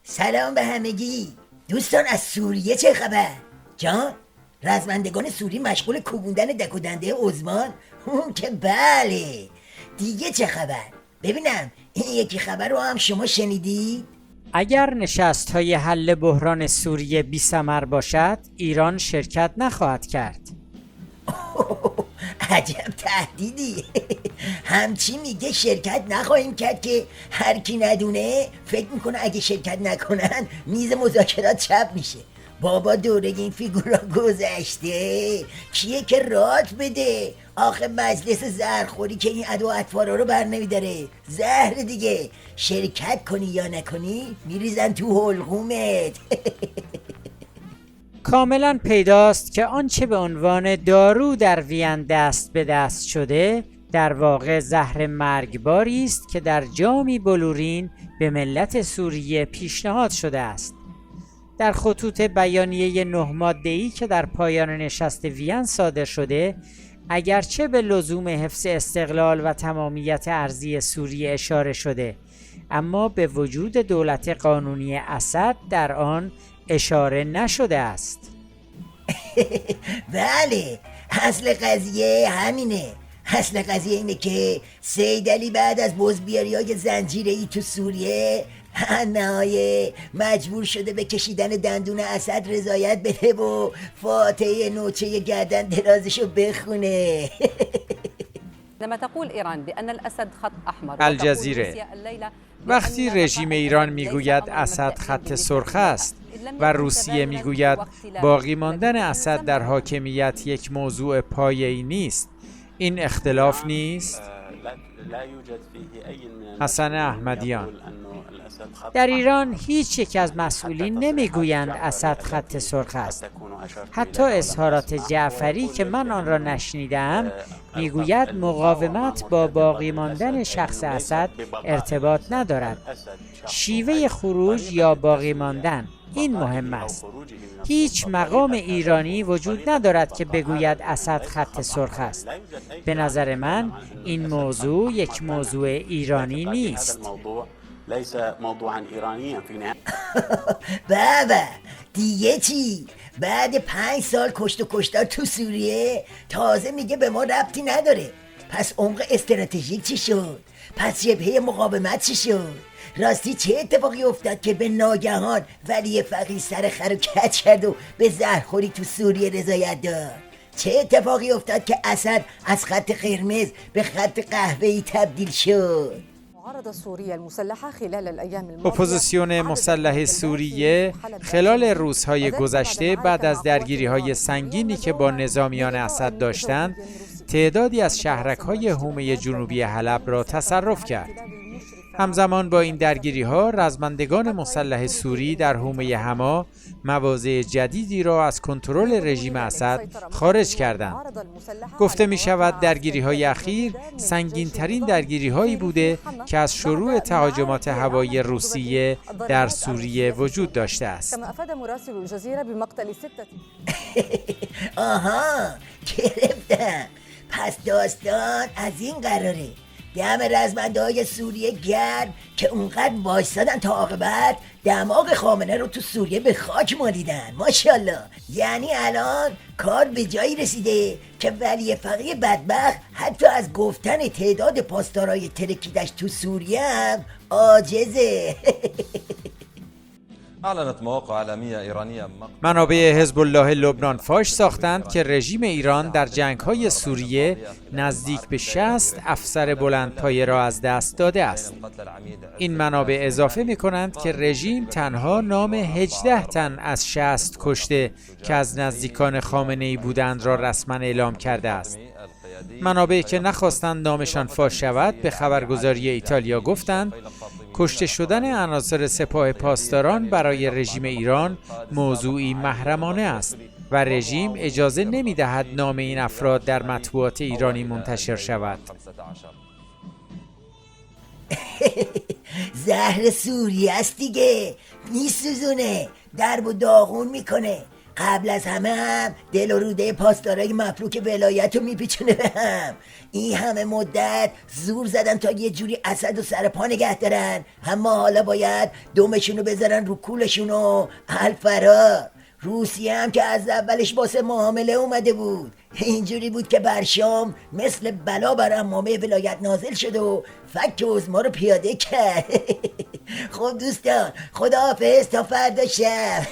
سلام به همگی دوستان. از سوریه چه خبر؟ جان؟ رزمندگان سوری مشغول کوبوندن دک و دنده عثمان؟ اون که بله. دیگه چه خبر؟ ببینم این یکی خبر رو هم شما شنیدید؟ اگر نشست‌های حل بحران سوریه بی‌ثمر باشد، ایران شرکت نخواهد کرد. عجب تهدیدی. همچی میگه شرکت نخواهیم کرد که هر کی ندونه فکر میکنه اگه شرکت نکنن میز مذاکرات چپ میشه. بابا دوره این فیگورا گذشته. کیه که رات بده؟ آخه مجلس زهرخوری که این ادا و اطوارا رو بر نمیداره. زهر دیگه. شرکت کنی یا نکنی میریزن تو حلقومت. کاملا پیداست که آنچه به عنوان دارو در وین دست به دست شده در واقع زهر مرگباری است که در جامی بلورین به ملت سوریه پیشنهاد شده است. در خطوط بیانیه 9 ماده‌ای که در پایان نشست وین صادر شده، اگرچه به لزوم حفظ استقلال و تمامیت ارضی سوریه اشاره شده، اما به وجود دولت قانونی اسد در آن اشاره نشده است. بله، اصل قضیه همینه. اصل قضیه اینه که سید علی بعد از بزبیاری‌های زنجیره‌ای تو سوریه نهایه مجبور شده به کشیدن دندون اسد رضایت بده و فاتحه نوچه گردن درازشو بخونه. لما تقول ایران بأن الأسد خط أحمر. الجزیره. وقتی رژیم ایران میگوید اسد خط سرخ است و روسیه میگوید باقی ماندن اسد در حاکمیت یک موضوع پایه‌ای نیست، این اختلاف نیست؟ حسن احمدیان: در ایران هیچ یک از مسئولین نمیگویند اسد خط سرخ است. حتی اظهارات جعفری که من آن را نشنیدم میگوید مقاومت با باقی ماندن شخص اسد ارتباط ندارد. شیوه خروج یا باقی ماندن، این مهم است. هیچ مقام ایرانی وجود ندارد که بگوید اسد خط سرخ است. به نظر من این موضوع یک موضوع ایرانی نیست. بابا دیگه چی؟ بعد 5 سال کشت و کشتار تو سوریه تازه میگه به ما ربطی نداره. پس عمق استراتژیک چی شد؟ پس جبهه مقاومت چی شد؟ راستی چه اتفاقی افتاد که به ناگهان ولی فقیه سر خر و کج کرد و به زهرخوری تو سوریه رضایت داد؟ چه اتفاقی افتاد که اسد از خط قرمز به خط قهوه‌ای تبدیل شد؟ اپوزیسیون مسلح سوریه خلال روزهای گذشته بعد از درگیری‌های سنگینی که با نظامیان اسد داشتند، تعدادی از شهرک‌های حومه جنوبی حلب را تصرف کرد. همزمان با این درگیری‌ها، رزمندگان مسلح سوری در حومه حما مواضع جدیدی را از کنترل رژیم اسد خارج کردند. گفته می شود درگیری‌های اخیر سنگین‌ترین درگیری‌هایی بوده که از شروع تهاجمات هوایی روسیه در سوریه وجود داشته است. آها، گرفتم. پس داستان از این قراره. دم رزمنده‌های سوریه گرم که اونقدر وایسادن تا عاقبت دماغ خامنه رو تو سوریه به خاک مالیدن. ماشاءالله. یعنی الان کار به جایی رسیده که ولی فقیه بدبخت حتی از گفتن تعداد پاسدارای ترکیدش تو سوریه هم عاجزه. منابع حزب الله لبنان فاش ساختند که رژیم ایران در جنگ‌های سوریه نزدیک به 60 افسر بلندپایه را از دست داده است. این منابع اضافه می‌کنند که رژیم تنها نام 18 تن از 60 کشته که از نزدیکان خامنه‌ای بودند را رسما اعلام کرده است. منابعی که نخواستند نامشان فاش شود به خبرگزاری ایتالیا گفتند کشته شدن عناصر سپاه پاسداران برای رژیم ایران موضوعی محرمانه است و رژیم اجازه نمی‌دهد نام این افراد در مطبوعات ایرانی منتشر شود. زهر سوریه است دیگه، میسوزونه، درب و داغون میکنه. قبل از همه هم دل و روده پاسدارای مفلوک ولایت رو میپیچونه به هم. این همه مدت زور زدن تا یه جوری اسد و سر پا نگه دارن، اما حالا باید دومشونو بذارن رو کولشون و الفرار. روسیه هم که از اولش واسه معامله اومده بود، اینجوری بود که برشام مثل بلا بر امامه ولایت نازل شد و فک عظما رو پیاده کرد. خب دوستان، خداحافظ تا فردا شب.